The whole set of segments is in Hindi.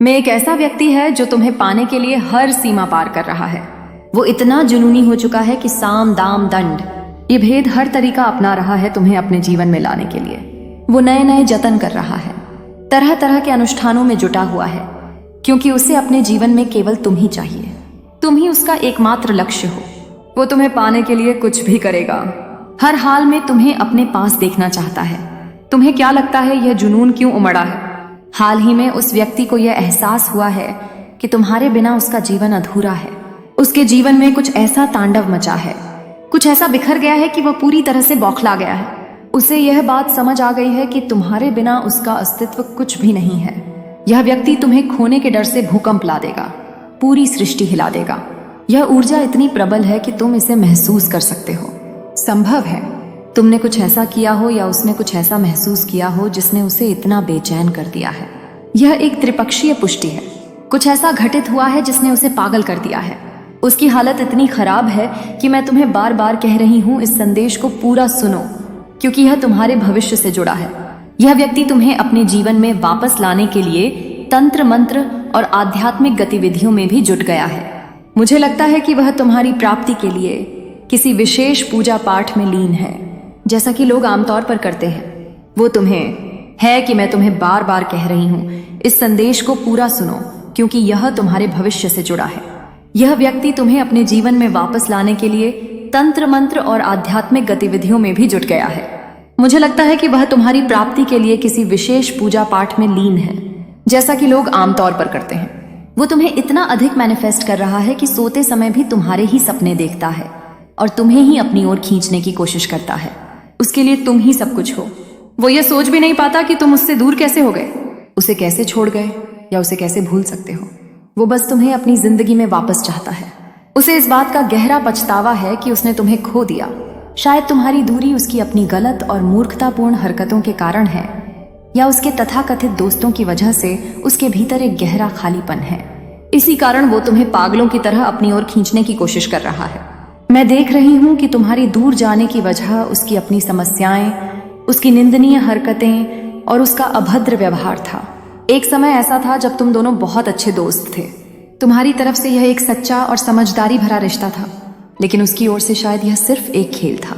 में एक ऐसा व्यक्ति है जो तुम्हें पाने के लिए हर सीमा पार कर रहा है। वो इतना जुनूनी हो चुका है कि साम दाम दंड ये भेद हर तरीका अपना रहा है तुम्हें अपने जीवन में लाने के लिए। वो नए नए जतन कर रहा है, तरह तरह के अनुष्ठानों में जुटा हुआ है, क्योंकि उसे अपने जीवन में केवल तुम ही चाहिए। तुम ही उसका एकमात्र लक्ष्य हो। वो तुम्हें पाने के लिए कुछ भी करेगा। हर हाल में तुम्हें अपने पास देखना चाहता है। तुम्हें क्या लगता है यह जुनून क्यों उमड़ा है? हाल ही में उस व्यक्ति को यह एहसास हुआ है कि तुम्हारे बिना उसका जीवन अधूरा है। उसके जीवन में कुछ ऐसा तांडव मचा है, कुछ ऐसा बिखर गया है कि वह पूरी तरह से बौखला गया है। उसे यह बात समझ आ गई है कि तुम्हारे बिना उसका अस्तित्व कुछ भी नहीं है। यह व्यक्ति तुम्हें खोने के डर से भूकंप ला देगा, पूरी सृष्टि हिला देगा। यह ऊर्जा इतनी प्रबल है कि तुम इसे महसूस कर सकते हो। संभव है तुमने कुछ ऐसा किया हो या उसने कुछ ऐसा महसूस किया हो जिसने उसे इतना बेचैन कर दिया है। यह एक त्रिपक्षीय पुष्टि है। कुछ ऐसा घटित हुआ है जिसने उसे पागल कर दिया है। उसकी हालत इतनी खराब है कि मैं तुम्हें बार बार कह रही हूं, इस संदेश को पूरा सुनो, क्योंकि यह तुम्हारे भविष्य से जुड़ा है। यह व्यक्ति तुम्हें अपने जीवन में वापस लाने के लिए तंत्र मंत्र और आध्यात्मिक गतिविधियों में भी जुट गया है। मुझे लगता है कि वह तुम्हारी प्राप्ति के लिए किसी विशेष पूजा पाठ में लीन है, जैसा कि लोग आमतौर पर करते हैं। वो तुम्हें है कि मैं तुम्हें बार बार कह रही हूं, इस संदेश को पूरा सुनो, क्योंकि यह तुम्हारे भविष्य से जुड़ा है। यह व्यक्ति तुम्हें अपने जीवन में वापस लाने के लिए तंत्र मंत्र और आध्यात्मिक गतिविधियों में भी जुट गया है। मुझे लगता है कि वह तुम्हारी प्राप्ति के लिए किसी विशेष पूजा पाठ में लीन है, जैसा कि लोग आमतौर पर करते हैं। वो तुम्हें इतना अधिक मैनिफेस्ट कर रहा है कि सोते समय भी तुम्हारे ही सपने देखता है और तुम्हें ही अपनी ओर खींचने की कोशिश करता है। उसके लिए तुम ही सब कुछ हो। वो ये सोच भी नहीं पाता कि तुम उससे दूर कैसे हो गए, उसे कैसे छोड़ गए या उसे कैसे भूल सकते हो। वो बस तुम्हें अपनी जिंदगी में वापस चाहता है। उसे इस बात का गहरा पछतावा है कि उसने तुम्हें खो दिया। शायद तुम्हारी दूरी उसकी अपनी गलत और मूर्खतापूर्ण हरकतों के कारण है, या उसके तथाकथित दोस्तों की वजह से उसके भीतर एक गहरा खालीपन है। इसी कारण वो तुम्हें पागलों की तरह अपनी ओर खींचने की कोशिश कर रहा है। मैं देख रही हूं कि तुम्हारी दूर जाने की वजह उसकी अपनी समस्याएं, उसकी निंदनीय हरकतें और उसका अभद्र व्यवहार था। एक समय ऐसा था जब तुम दोनों बहुत अच्छे दोस्त थे। तुम्हारी तरफ से यह एक सच्चा और समझदारी भरा रिश्ता था, लेकिन उसकी ओर से शायद यह सिर्फ एक खेल था।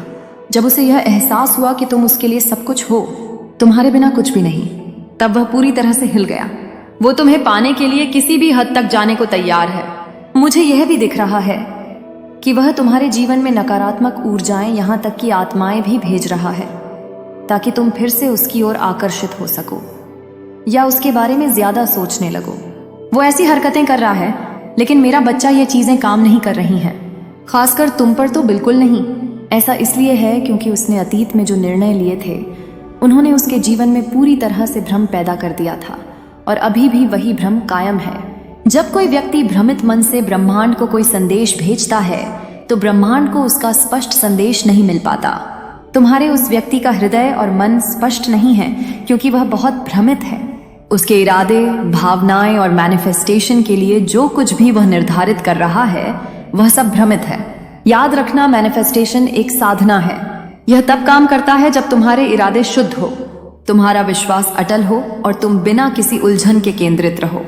जब उसे यह एहसास हुआ कि तुम उसके लिए सब कुछ हो, तुम्हारे बिना कुछ भी नहीं, तब वह पूरी तरह से हिल गया। वो तुम्हें पाने के लिए किसी भी हद तक जाने को तैयार है। मुझे यह भी दिख रहा है कि वह तुम्हारे जीवन में नकारात्मक ऊर्जाएं, यहाँ तक कि आत्माएं भी भेज रहा है, ताकि तुम फिर से उसकी ओर आकर्षित हो सको या उसके बारे में ज्यादा सोचने लगो। वो ऐसी हरकतें कर रहा है, लेकिन मेरा बच्चा ये चीजें काम नहीं कर रही हैं। खासकर तुम पर तो बिल्कुल नहीं। ऐसा इसलिए है क्योंकि उसने अतीत में जो निर्णय लिए थे, उन्होंने उसके जीवन में पूरी तरह से भ्रम पैदा कर दिया था, और अभी भी वही भ्रम कायम है। जब कोई व्यक्ति भ्रमित मन से ब्रह्मांड को कोई संदेश भेजता है, तो ब्रह्मांड को उसका स्पष्ट संदेश नहीं मिल पाता। तुम्हारे उस व्यक्ति का हृदय और मन स्पष्ट नहीं है, क्योंकि वह बहुत भ्रमित है। उसके इरादे, भावनाएं और मैनिफेस्टेशन के लिए जो कुछ भी वह निर्धारित कर रहा है, वह सब भ्रमित है। याद रखना, मैनिफेस्टेशन एक साधना है। यह तब काम करता है जब तुम्हारे इरादे शुद्ध हो, तुम्हारा विश्वास अटल हो और तुम बिना किसी उलझन के केंद्रित रहो।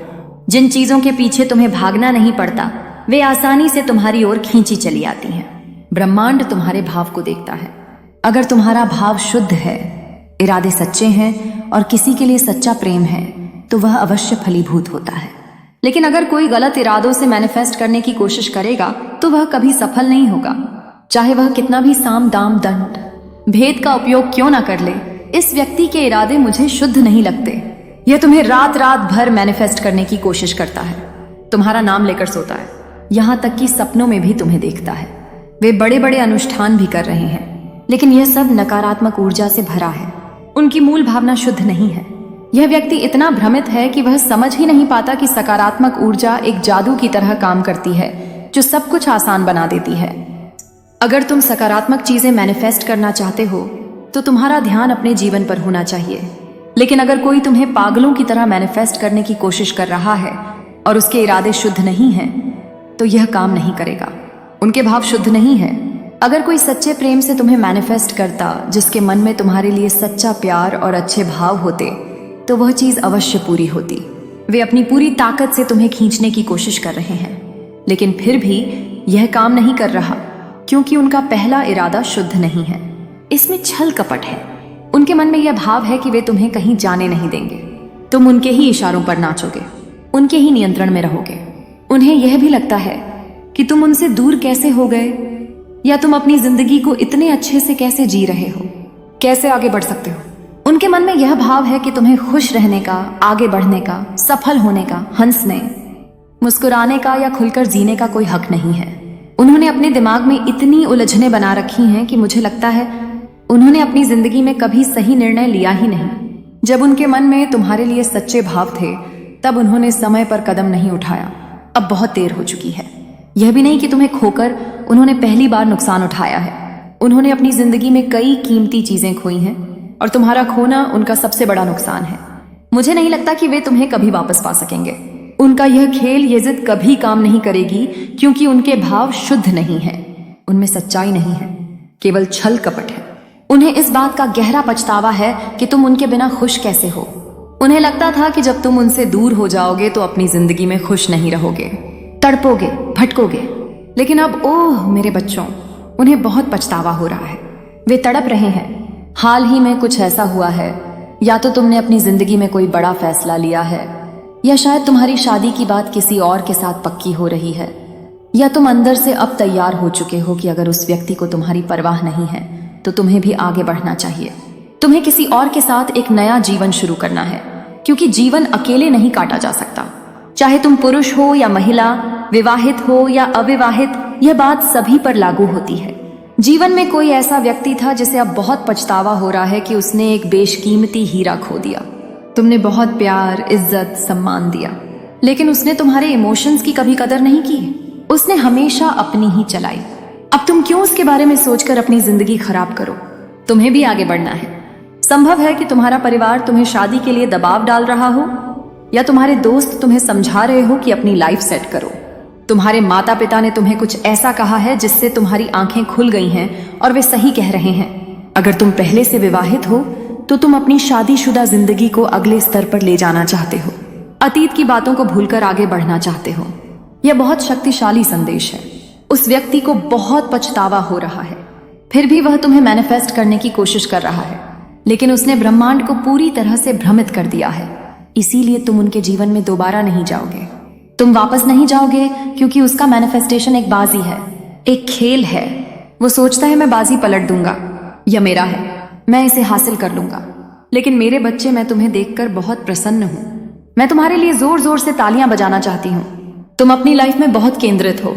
जिन चीजों के पीछे तुम्हें भागना नहीं पड़ता, वे आसानी से तुम्हारी ओर खींची चली आती हैं। ब्रह्मांड तुम्हारे भाव को देखता है। अगर तुम्हारा भाव शुद्ध है, इरादे सच्चे हैं और किसी के लिए सच्चा प्रेम है, तो वह अवश्य फलीभूत होता है। लेकिन अगर कोई गलत इरादों से मैनिफेस्ट करने की कोशिश करेगा, तो वह कभी सफल नहीं होगा, चाहे वह कितना भी साम दाम दंड भेद का उपयोग क्यों ना कर ले। इस व्यक्ति के इरादे मुझे शुद्ध नहीं लगते। यह तुम्हें रात रात भर मैनिफेस्ट करने की कोशिश करता है, तुम्हारा नाम लेकर सोता है, यहाँ तक कि सपनों में भी तुम्हें देखता है। वे बड़े बड़े अनुष्ठान भी कर रहे हैं, लेकिन यह सब नकारात्मक ऊर्जा से भरा है। उनकी मूल भावना शुद्ध नहीं है। यह व्यक्ति इतना भ्रमित है कि वह समझ ही नहीं पाता कि सकारात्मक ऊर्जा एक जादू की तरह काम करती है, जो सब कुछ आसान बना देती है। अगर तुम सकारात्मक चीजें मैनिफेस्ट करना चाहते हो, तो तुम्हारा ध्यान अपने जीवन पर होना चाहिए। लेकिन अगर कोई तुम्हें पागलों की तरह मैनिफेस्ट करने की कोशिश कर रहा है और उसके इरादे शुद्ध नहीं हैं, तो यह काम नहीं करेगा। उनके भाव शुद्ध नहीं है। अगर कोई सच्चे प्रेम से तुम्हें मैनिफेस्ट करता, जिसके मन में तुम्हारे लिए सच्चा प्यार और अच्छे भाव होते, तो वह चीज अवश्य पूरी होती। वे अपनी पूरी ताकत से तुम्हें खींचने की कोशिश कर रहे हैं, लेकिन फिर भी यह काम नहीं कर रहा, क्योंकि उनका पहला इरादा शुद्ध नहीं है। इसमें छल कपट है। उनके मन में यह भाव है कि वे तुम्हें कहीं जाने नहीं देंगे। तुम उनके ही इशारों पर नाचोगे, उनके ही नियंत्रण में रहोगे। उन्हें यह भी लगता है कि तुम उनसे दूर कैसे हो गए, या तुम अपनी जिंदगी को इतने अच्छे से कैसे जी रहे हो, कैसे आगे बढ़ सकते हो। उनके मन में यह भाव है कि तुम्हें खुश रहने का, आगे बढ़ने का, सफल होने का, हंसने, मुस्कुराने का या खुलकर जीने का कोई हक नहीं है। उन्होंने अपने दिमाग में इतनी उलझने बना रखी हैं कि मुझे लगता है उन्होंने अपनी जिंदगी में कभी सही निर्णय लिया ही नहीं। जब उनके मन में तुम्हारे लिए सच्चे भाव थे, तब उन्होंने समय पर कदम नहीं उठाया। अब बहुत देर हो चुकी है। यह भी नहीं कि तुम्हें खोकर उन्होंने पहली बार नुकसान उठाया है। उन्होंने अपनी जिंदगी में कई कीमती चीजें खोई हैं और तुम्हारा खोना उनका सबसे बड़ा नुकसान है। मुझे नहीं लगता कि वे तुम्हें कभी वापस पा सकेंगे। उनका यह खेल, ये जिद कभी काम नहीं करेगी, क्योंकि उनके भाव शुद्ध नहीं है। उनमें सच्चाई नहीं है, केवल छल कपट है। उन्हें इस बात का गहरा पछतावा है कि तुम उनके बिना खुश कैसे हो। उन्हें लगता था कि जब तुम उनसे दूर हो जाओगे तो अपनी जिंदगी में खुश नहीं रहोगे, तड़पोगे, भटकोगे। लेकिन अब ओह मेरे बच्चों, उन्हें बहुत पछतावा हो रहा है। वे तड़प रहे हैं। हाल ही में कुछ ऐसा हुआ है, या तो तुमने अपनी जिंदगी में कोई बड़ा फैसला लिया है, या शायद तुम्हारी शादी की बात किसी और के साथ पक्की हो रही है, या तुम अंदर से अब तैयार हो चुके हो कि अगर उस व्यक्ति को तुम्हारी परवाह नहीं है तो तुम्हें भी आगे बढ़ना चाहिए। तुम्हें किसी और के साथ एक नया जीवन शुरू करना है, क्योंकि जीवन अकेले नहीं काटा जा सकता। चाहे तुम पुरुष हो या महिला, विवाहित हो या अविवाहित, यह बात सभी पर लागू होती है। जीवन में कोई ऐसा व्यक्ति था जिसे अब बहुत पछतावा हो रहा है कि उसने एक बेशकीमती हीरा खो दिया। तुमने बहुत प्यार, इज्जत, सम्मान दिया, लेकिन उसने तुम्हारे इमोशंस की कभी कदर नहीं की। उसने हमेशा अपनी ही चलाई। अब तुम क्यों उसके बारे में सोचकर अपनी जिंदगी खराब करो। तुम्हें भी आगे बढ़ना है। संभव है कि तुम्हारा परिवार तुम्हें शादी के लिए दबाव डाल रहा हो, या तुम्हारे दोस्त तुम्हें समझा रहे हो कि अपनी लाइफ सेट करो। तुम्हारे माता पिता ने तुम्हें कुछ ऐसा कहा है जिससे तुम्हारी आंखें खुल गई हैं, और वे सही कह रहे हैं। अगर तुम पहले से विवाहित हो तो तुम अपनी शादीशुदा जिंदगी को अगले स्तर पर ले जाना चाहते हो, अतीत की बातों को भूलकर आगे बढ़ना चाहते हो। यह बहुत शक्तिशाली संदेश है। उस व्यक्ति को बहुत पछतावा हो रहा है, फिर भी वह तुम्हें मैनिफेस्ट करने की कोशिश कर रहा है, लेकिन उसने ब्रह्मांड को पूरी तरह से भ्रमित कर दिया है। इसीलिए तुम उनके जीवन में दोबारा नहीं जाओगे। तुम वापस नहीं जाओगे क्योंकि उसका मैनिफेस्टेशन एक बाजी है, एक खेल है। वो सोचता है मैं बाजी पलट दूंगा, यह मेरा है, मैं इसे हासिल कर लूंगा। लेकिन मेरे बच्चे, मैं तुम्हें देखकर बहुत प्रसन्न हूं। मैं तुम्हारे लिए जोर जोर से तालियां बजाना चाहती हूं। तुम अपनी लाइफ में बहुत केंद्रित हो,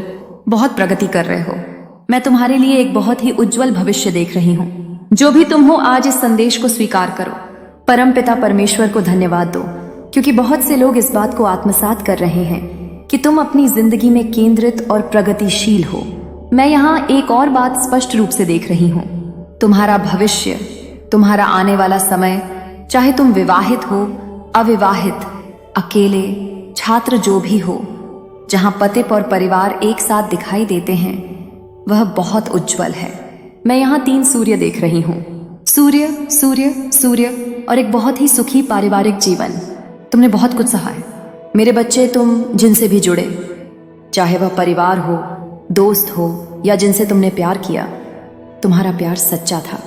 बहुत प्रगति कर रहे हो। मैं तुम्हारे लिए एक बहुत ही उज्जवल भविष्य देख रही हूं। जो भी तुम हो, आज इस संदेश को स्वीकार करो। परमपिता परमेश्वर को धन्यवाद दो, क्योंकि बहुत से लोग इस बात को आत्मसात कर रहे हैं कि तुम अपनी जिंदगी में केंद्रित और प्रगतिशील हो। मैं यहाँ एक और बात स्पष्ट रूप से देख रही हूँ। तुम्हारा भविष्य, तुम्हारा आने वाला समय, चाहे तुम विवाहित हो, अविवाहित, अकेले, छात्र, जो भी हो, जहाँ पति और परिवार एक साथ दिखाई देते हैं, वह बहुत उज्जवल है। मैं यहाँ 3 सूर्य देख रही हूँ। सूर्य, सूर्य, सूर्य, और एक बहुत ही सुखी पारिवारिक जीवन। तुमने बहुत कुछ सहा है मेरे बच्चे। तुम जिनसे भी जुड़े, चाहे वह परिवार हो, दोस्त हो, या जिनसे तुमने प्यार किया, तुम्हारा प्यार सच्चा था।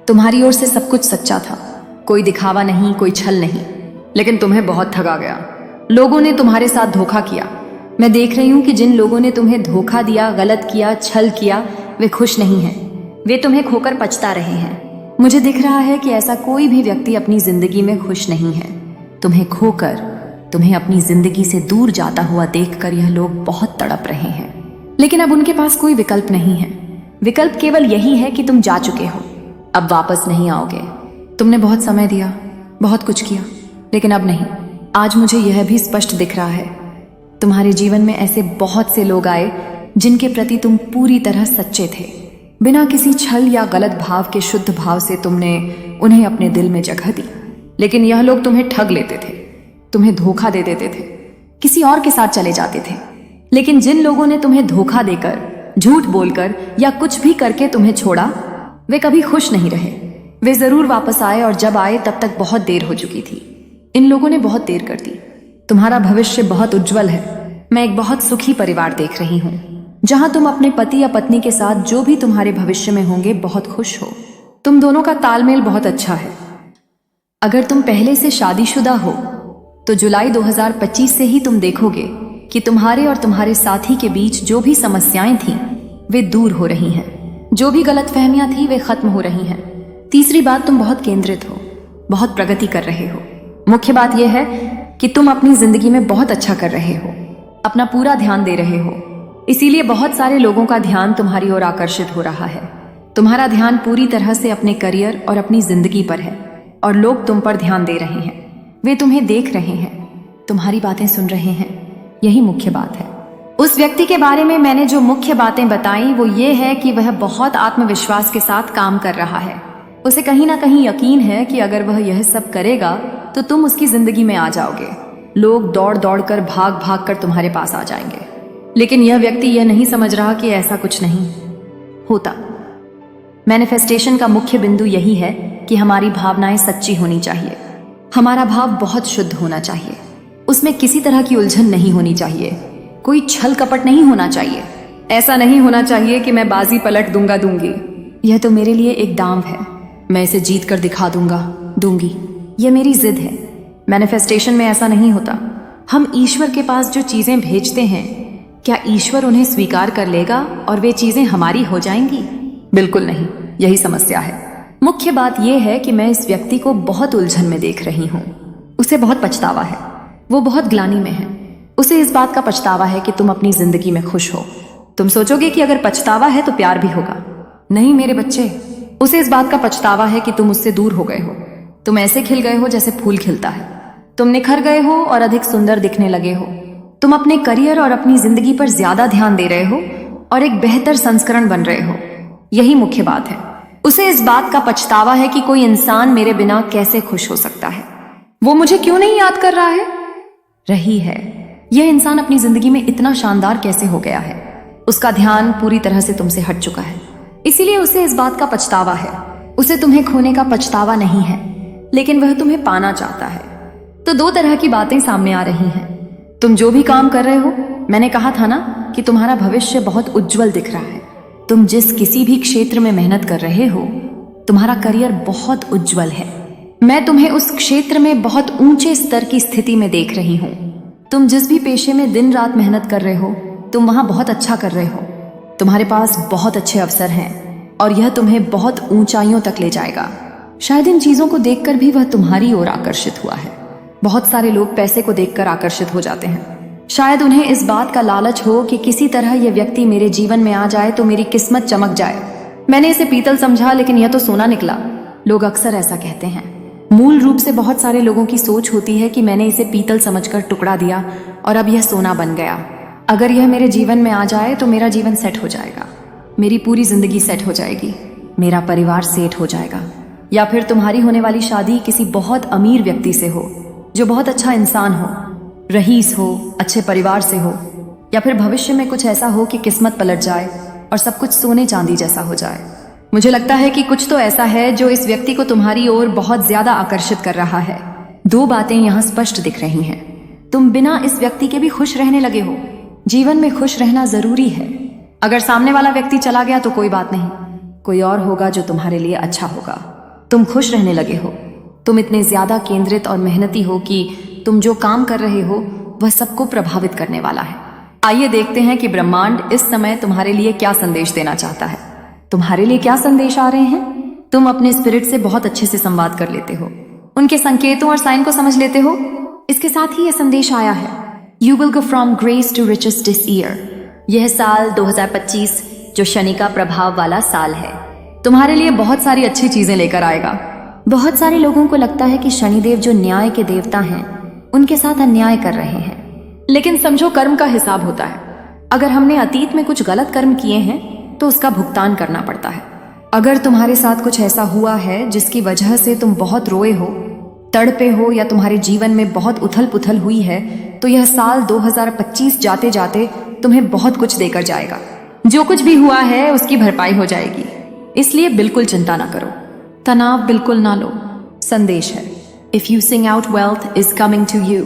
तुम्हारी ओर से सब कुछ सच्चा था, कोई दिखावा नहीं, कोई छल नहीं। लेकिन तुम्हें बहुत ठगा गया। लोगों ने तुम्हारे साथ धोखा किया। मैं देख रही हूं कि जिन लोगों ने तुम्हें धोखा दिया, गलत किया, छल किया, वे खुश नहीं हैं। वे तुम्हें खोकर पछता रहे हैं। मुझे दिख रहा है कि ऐसा कोई भी व्यक्ति अपनी जिंदगी में खुश नहीं है। तुम्हें खोकर, तुम्हें अपनी जिंदगी से दूर जाता हुआ देखकर यह लोग बहुत तड़प रहे हैं। लेकिन अब उनके पास कोई विकल्प नहीं है। विकल्प केवल यही है कि तुम जा चुके हो, अब वापस नहीं आओगे। तुमने बहुत समय दिया, बहुत कुछ किया, लेकिन अब नहीं। आज मुझे यह भी स्पष्ट दिख रहा है, तुम्हारे जीवन में ऐसे बहुत से लोग आए जिनके प्रति तुम पूरी तरह सच्चे थे। बिना किसी छल या गलत भाव के शुद्ध भाव से तुमने उन्हें अपने दिल में जगह दी। लेकिन यह लोग तुम्हें ठग लेते थे, तुम्हें धोखा दे देते थे, किसी और के साथ चले जाते थे। लेकिन जिन लोगों ने तुम्हें धोखा देकर, झूठ बोलकर या कुछ भी करके तुम्हें छोड़ा, वे कभी खुश नहीं रहे। वे जरूर वापस आए, और जब आए तब तक बहुत देर हो चुकी थी। इन लोगों ने बहुत देर कर दी। तुम्हारा भविष्य बहुत उज्जवल है। मैं एक बहुत सुखी परिवार देख रही हूँ, जहां तुम अपने पति या पत्नी के साथ जो भी तुम्हारे भविष्य में होंगे बहुत खुश हो। तुम दोनों का तालमेल बहुत अच्छा है। अगर तुम पहले से शादीशुदा हो तो जुलाई 2025 से ही तुम देखोगे कि तुम्हारे और तुम्हारे साथी के बीच जो भी समस्याएं थीं वे दूर हो रही हैं। जो भी गलतफहमियां थी वे खत्म हो रही हैं। तीसरी बात, तुम बहुत केंद्रित हो, बहुत प्रगति कर रहे हो। मुख्य बात यह है कि तुम अपनी जिंदगी में बहुत अच्छा कर रहे हो, अपना पूरा ध्यान दे रहे हो। इसीलिए बहुत सारे लोगों का ध्यान तुम्हारी ओर आकर्षित हो रहा है। तुम्हारा ध्यान पूरी तरह से अपने करियर और अपनी जिंदगी पर है और लोग तुम पर ध्यान दे रहे हैं। वे तुम्हें देख रहे हैं, तुम्हारी बातें सुन रहे हैं। यही मुख्य बात है। उस व्यक्ति के बारे में मैंने जो मुख्य बातें बताई वो ये है कि वह बहुत आत्मविश्वास के साथ काम कर रहा है। उसे कहीं ना कहीं यकीन है कि अगर वह यह सब करेगा तो तुम उसकी जिंदगी में आ जाओगे। लोग दौड़ दौड़ कर भाग भाग कर तुम्हारे पास आ जाएंगे। लेकिन यह व्यक्ति यह नहीं समझ रहा कि ऐसा कुछ नहीं होता। मैनिफेस्टेशन का मुख्य बिंदु यही है कि हमारी भावनाएं सच्ची होनी चाहिए। हमारा भाव बहुत शुद्ध होना चाहिए। उसमें किसी तरह की उलझन नहीं होनी चाहिए। कोई छल कपट नहीं होना चाहिए। ऐसा नहीं होना चाहिए कि मैं बाजी पलट दूंगी। यह तो मेरे लिए एक दांव है, मैं इसे जीत कर दिखा दूंगी। यह मेरी जिद है। मैनिफेस्टेशन में ऐसा नहीं होता। हम ईश्वर के पास जो चीजें भेजते हैं, क्या ईश्वर उन्हें स्वीकार कर लेगा और वे चीजें हमारी हो जाएंगी? बिल्कुल नहीं। यही समस्या है। मुख्य बात यह है कि मैं इस व्यक्ति को बहुत उलझन में देख रही हूँ। उसे बहुत पछतावा है, वो बहुत ग्लानि में है। उसे इस बात का पछतावा है कि तुम अपनी जिंदगी में खुश हो। तुम सोचोगे कि अगर पछतावा है तो प्यार भी होगा। नहीं मेरे बच्चे, उसे इस बात का पछतावा है कि तुम उससे दूर हो गए हो। तुम ऐसे खिल गए हो जैसे फूल खिलता है। तुम निखर गए हो और अधिक सुंदर दिखने लगे हो। तुम अपने करियर और अपनी जिंदगी पर ज्यादा ध्यान दे रहे हो और एक बेहतर संस्करण बन रहे हो। यही मुख्य बात है। उसे इस बात का पछतावा है कि कोई इंसान मेरे बिना कैसे खुश हो सकता है। वो मुझे क्यों नहीं याद कर रहा है? रही है। यह इंसान अपनी जिंदगी में इतना शानदार कैसे हो गया है? उसका ध्यान पूरी तरह से तुमसे हट चुका है। इसीलिए उसे इस बात का पछतावा है। उसे तुम्हें खोने का पछतावा नहीं है, लेकिन वह तुम्हें पाना चाहता है। तो दो तरह की बातें सामने आ रही हैं। तुम जो भी काम कर रहे हो, मैंने कहा था ना कि तुम्हारा भविष्य बहुत उज्जवल दिख रहा है। तुम जिस किसी भी क्षेत्र में मेहनत कर रहे हो, तुम्हारा करियर बहुत उज्जवल है। मैं तुम्हें उस क्षेत्र में बहुत ऊंचे स्तर की स्थिति में देख रही हूँ। तुम जिस भी पेशे में दिन रात मेहनत कर रहे हो, तुम वहां बहुत अच्छा कर रहे हो। तुम्हारे पास बहुत अच्छे अवसर हैं और यह तुम्हें बहुत ऊंचाइयों तक ले जाएगा। शायद इन चीजों को देखकर भी वह तुम्हारी ओर आकर्षित हुआ है। बहुत सारे लोग पैसे को देखकर आकर्षित हो जाते हैं। शायद उन्हें इस बात का लालच हो कि किसी तरह यह व्यक्ति मेरे जीवन में आ जाए तो मेरी किस्मत चमक जाए। मैंने इसे पीतल समझा, लेकिन यह तो सोना निकला। लोग अक्सर ऐसा कहते हैं। मूल रूप से बहुत सारे लोगों की सोच होती है कि मैंने इसे पीतल समझकर टुकड़ा दिया और अब यह सोना बन गया। अगर यह मेरे जीवन में आ जाए तो मेरा जीवन सेट हो जाएगा। मेरी पूरी जिंदगी सेट हो जाएगी। मेरा परिवार सेट हो जाएगा। या फिर तुम्हारी होने वाली शादी किसी बहुत अमीर व्यक्ति से हो, जो बहुत अच्छा इंसान हो, रईस हो, अच्छे परिवार से हो। या फिर भविष्य में कुछ ऐसा हो कि किस्मत पलट जाए और सब कुछ सोने चांदी जैसा हो जाए। मुझे लगता है कि कुछ तो ऐसा है जो इस व्यक्ति को तुम्हारी ओर बहुत ज्यादा आकर्षित कर रहा है। दो बातें यहाँ स्पष्ट दिख रही हैं। तुम बिना इस व्यक्ति के भी खुश रहने लगे हो। जीवन में खुश रहना जरूरी है। अगर सामने वाला व्यक्ति चला गया तो कोई बात नहीं, कोई और होगा जो तुम्हारे लिए अच्छा होगा। तुम खुश रहने लगे हो। तुम इतने ज्यादा केंद्रित और मेहनती हो कि तुम जो काम कर रहे हो वह सबको प्रभावित करने वाला है। आइए देखते हैं कि ब्रह्मांड इस समय तुम्हारे लिए क्या संदेश देना चाहता है। तुम्हारे लिए क्या संदेश आ रहे हैं? तुम अपने स्पिरिट से बहुत अच्छे से संवाद कर लेते हो, उनके संकेतों और साइन को समझ लेते हो। इसके साथ ही यह संदेश आया है, you will go from grace to riches this year. यह साल 2025 जो शनि का प्रभाव वाला साल है, तुम्हारे लिए बहुत सारी अच्छी चीजें लेकर आएगा। बहुत सारे लोगों को लगता है कि शनिदेव जो न्याय के देवता हैं, उनके साथ अन्याय कर रहे हैं। लेकिन समझो, कर्म का हिसाब होता है। अगर हमने अतीत में कुछ गलत कर्म किए हैं तो उसका भुगतान करना पड़ता है। अगर तुम्हारे साथ कुछ ऐसा हुआ है जिसकी वजह से तुम बहुत रोए हो, तड़पे हो, या तुम्हारे जीवन में बहुत उथल पुथल हुई है, तो यह साल 2025 जाते जाते तुम्हें बहुत कुछ देकर जाएगा। जो कुछ भी हुआ है उसकी भरपाई हो जाएगी। इसलिए बिल्कुल चिंता ना करो, तनाव बिल्कुल ना लो। संदेश है, if you sing out wealth is coming to you.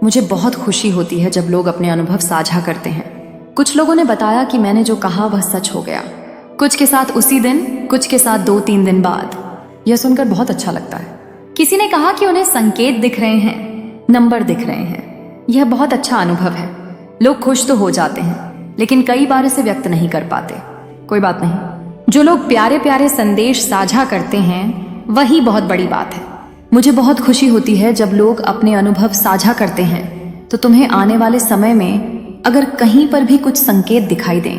मुझे बहुत खुशी होती है जब लोग अपने अनुभव साझा करते हैं। कुछ लोगों ने बताया कि मैंने जो कहा वह सच हो गया, कुछ के साथ उसी दिन, कुछ के साथ 2-3 दिन बाद। यह सुनकर बहुत अच्छा लगता है। किसी ने कहा कि उन्हें संकेत दिख रहे हैं, नंबर दिख रहे हैं। यह बहुत अच्छा अनुभव है। लोग खुश तो हो जाते हैं, लेकिन कई बार इसे व्यक्त नहीं कर पाते। कोई बात नहीं, जो लोग प्यारे प्यारे संदेश साझा करते हैं वही बहुत बड़ी बात है। मुझे बहुत खुशी होती है जब लोग अपने अनुभव साझा करते हैं। तो तुम्हें आने वाले समय में अगर कहीं पर भी कुछ संकेत दिखाई दें,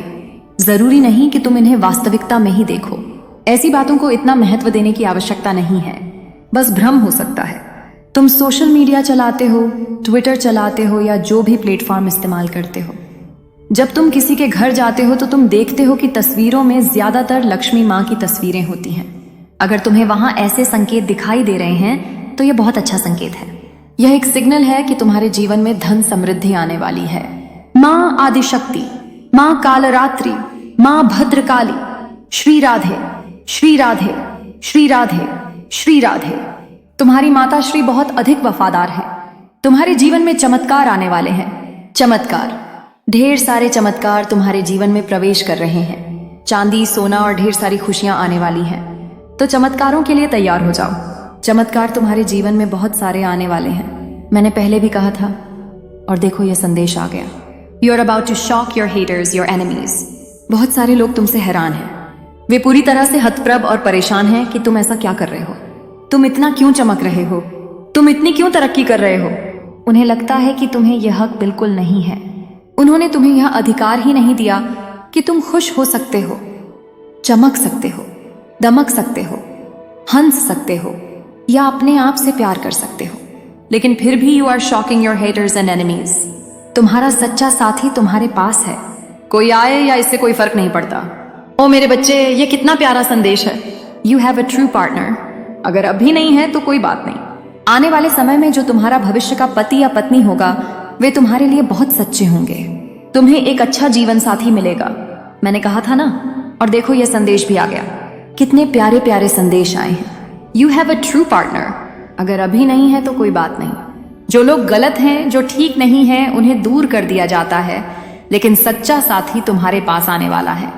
जरूरी नहीं कि तुम इन्हें वास्तविकता में ही देखो। ऐसी बातों को इतना महत्व देने की आवश्यकता नहीं है, बस भ्रम हो सकता है। तुम सोशल मीडिया चलाते हो, ट्विटर चलाते हो या जो भी प्लेटफॉर्म इस्तेमाल करते हो, जब तुम किसी के घर जाते हो तो तुम देखते हो कि तस्वीरों में ज्यादातर लक्ष्मी माँ की तस्वीरें होती हैं। अगर तुम्हें वहां ऐसे संकेत दिखाई दे रहे हैं तो यह बहुत अच्छा संकेत है। यह एक सिग्नल है कि तुम्हारे जीवन में धन समृद्धि आने वाली है। माँ आदिशक्ति, माँ कालरात्रि, माँ भद्रकाली, श्री राधे, श्री राधे, श्री राधे, श्री राधे। तुम्हारी माता श्री बहुत अधिक वफादार है। तुम्हारे जीवन में चमत्कार आने वाले हैं। चमत्कार, ढेर सारे चमत्कार तुम्हारे जीवन में प्रवेश कर रहे हैं। चांदी, सोना और ढेर सारी खुशियां आने वाली हैं। तो चमत्कारों के लिए तैयार हो जाओ। चमत्कार तुम्हारे जीवन में बहुत सारे आने वाले हैं। मैंने पहले भी कहा था, और देखो यह संदेश आ गया। You are about to shock your haters, your enemies. बहुत सारे लोग तुमसे हैरान हैं। वे पूरी तरह से हतप्रभ और परेशान हैं कि तुम ऐसा क्या कर रहे हो। तुम इतना क्यों चमक रहे हो? तुम इतनी क्यों तरक्की कर रहे हो? उन्हें लगता है कि तुम्हें यह हक बिल्कुल नहीं है। उन्होंने तुम्हें यह अधिकार ही नहीं दिया कि तुम खुश हो सकते हो, चमक सकते हो, दमक सकते हो, हंस सकते हो या अपने आप से प्यार कर सकते हो। लेकिन फिर भी you are shocking your haters and enemies. तुम्हारा सच्चा साथी तुम्हारे पास है। कोई आए या इससे कोई फर्क नहीं पड़ता। ओ मेरे बच्चे, ये कितना प्यारा संदेश है। You have a true partner. अगर अभी नहीं है तो कोई बात नहीं। आने वाले समय में जो तुम्हारा भविष्य का पति या पत्नी होगा वे तुम्हारे लिए बहुत सच्चे होंगे। तुम्हें एक अच्छा जीवन साथी मिलेगा। मैंने कहा था ना। और देखो यह संदेश भी आ गया। कितने प्यारे प्यारे संदेश आए हैं। You have a true partner. अगर अभी नहीं है तो कोई बात नहीं। जो लोग गलत हैं, जो ठीक नहीं है, उन्हें दूर कर दिया जाता है, लेकिन सच्चा साथी तुम्हारे पास आने वाला है।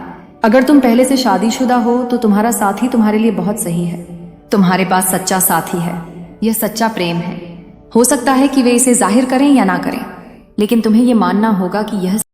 अगर तुम पहले से शादीशुदा हो तो तुम्हारा साथी तुम्हारे लिए बहुत सही है। तुम्हारे पास सच्चा साथी है। यह सच्चा प्रेम है। हो सकता है कि वे इसे जाहिर करें या ना करें, लेकिन तुम्हें यह मानना होगा कि यह